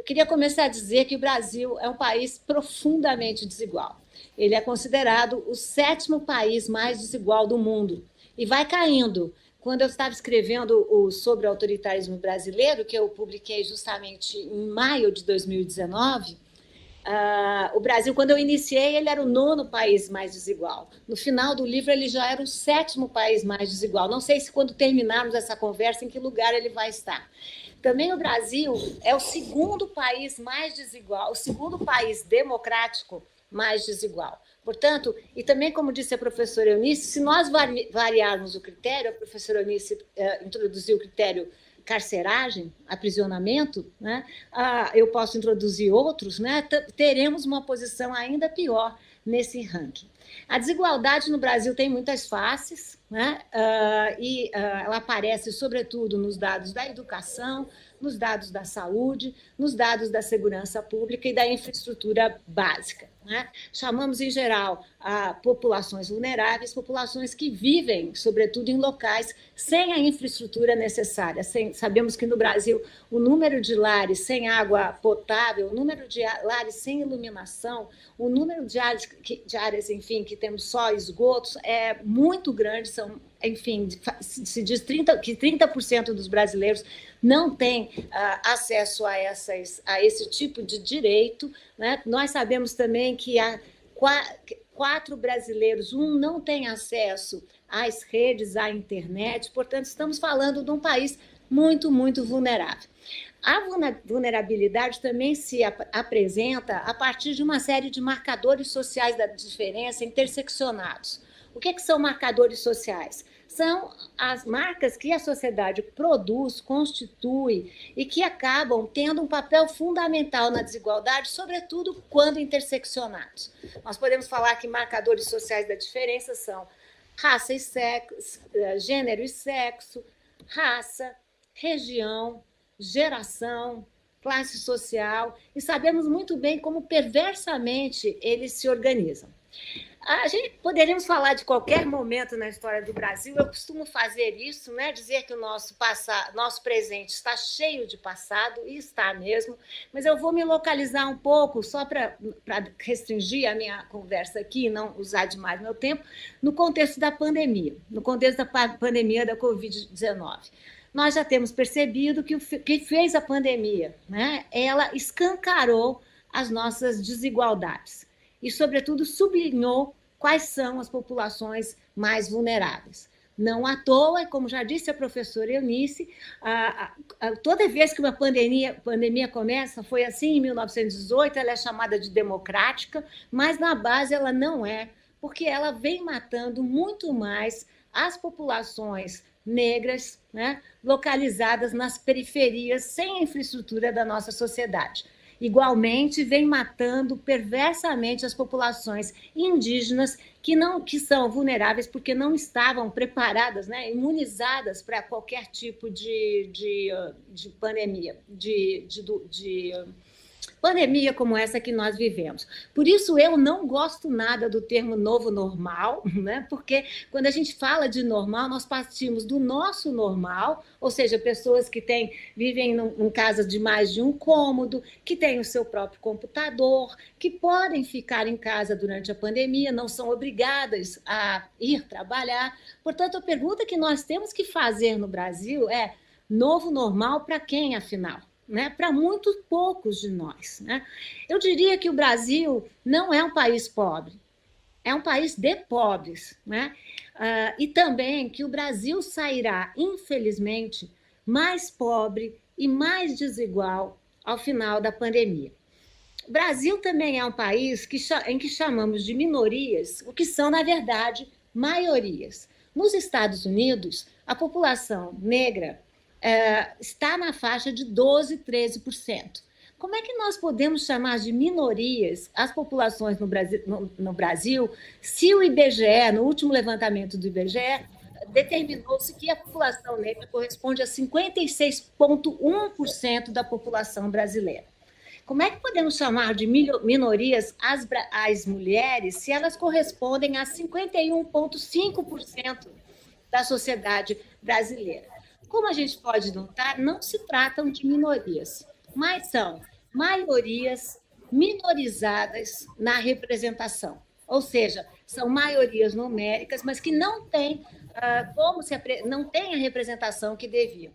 Eu queria começar a dizer que o Brasil é um país profundamente desigual. Ele é considerado o sétimo país mais desigual do mundo e vai caindo. Quando eu estava escrevendo sobre o autoritarismo brasileiro, que eu publiquei justamente em maio de 2019, o Brasil, quando eu iniciei, ele era o nono país mais desigual. No final do livro, ele já era o sétimo país mais desigual. Não sei se quando terminarmos essa conversa, em que lugar ele vai estar. Também o Brasil é o segundo país mais desigual, o segundo país democrático mais desigual. Portanto, e também, como disse a professora Eunice, se nós variarmos o critério, a professora Eunice introduziu o critério carceragem, aprisionamento, né? Eu posso introduzir outros, né? Teremos uma posição ainda pior nesse ranking. A desigualdade no Brasil tem muitas faces, né? Ela aparece sobretudo nos dados da educação, nos dados da saúde, nos dados da segurança pública e da infraestrutura básica, né? Chamamos, em geral, populações vulneráveis, populações que vivem, sobretudo, em locais sem a infraestrutura necessária. Sabemos que no Brasil o número de lares sem água potável, o número de lares sem iluminação, o número de áreas, enfim, que temos só esgotos é muito grande. São, enfim, se diz que 30% dos brasileiros não têm acesso a esse tipo de direito, né? Nós sabemos também que há 4 brasileiros, um não tem acesso às redes, à internet. Portanto, estamos falando de um país muito, muito vulnerável. A vulnerabilidade também se apresenta a partir de uma série de marcadores sociais da diferença interseccionados. O que são marcadores sociais? São as marcas que a sociedade produz, constitui e que acabam tendo um papel fundamental na desigualdade, sobretudo quando interseccionados. Nós podemos falar que marcadores sociais da diferença são raça e sexo, gênero e sexo, raça, região, geração, classe social, e sabemos muito bem como perversamente eles se organizam. A gente poderíamos falar de qualquer momento na história do Brasil. Eu costumo fazer isso, né? Dizer que o nosso presente está cheio de passado, e está mesmo, mas eu vou me localizar um pouco, só para restringir a minha conversa aqui e não usar demais meu tempo, no contexto da pandemia, da Covid-19. Nós já temos percebido que o que fez a pandemia, né? Ela escancarou as nossas desigualdades e, sobretudo, sublinhou quais são as populações mais vulneráveis. Não à toa, como já disse a professora Eunice, toda vez que uma pandemia começa, foi assim em 1918, ela é chamada de democrática, mas na base ela não é, porque ela vem matando muito mais as populações negras, né, localizadas nas periferias, sem infraestrutura da nossa sociedade. Igualmente, vem matando perversamente as populações indígenas que são vulneráveis porque não estavam preparadas, né, imunizadas para qualquer tipo de pandemia, pandemia como essa que nós vivemos. Por isso, eu não gosto nada do termo novo normal, né? Porque quando a gente fala de normal, nós partimos do nosso normal, ou seja, pessoas que vivem em casa de mais de um cômodo, que têm o seu próprio computador, que podem ficar em casa durante a pandemia, não são obrigadas a ir trabalhar. Portanto, a pergunta que nós temos que fazer no Brasil é: novo normal para quem, afinal? Né, para muito poucos de nós, né? Eu diria que o Brasil não é um país pobre, é um país de pobres, né? E também que o Brasil sairá, infelizmente, mais pobre e mais desigual ao final da pandemia. O Brasil também é um país em que chamamos de minorias, o que são, na verdade, maiorias. Nos Estados Unidos, a população negra está na faixa de 12%, 13%. Como é que nós podemos chamar de minorias as populações no Brasil se o IBGE, no último levantamento do IBGE, determinou-se que a população negra corresponde a 56,1% da população brasileira? Como é que podemos chamar de minorias as mulheres se elas correspondem a 51,5% da sociedade brasileira? Como a gente pode notar, não se tratam de minorias, mas são maiorias minorizadas na representação. Ou seja, são maiorias numéricas, mas que não têm não têm a representação que deviam.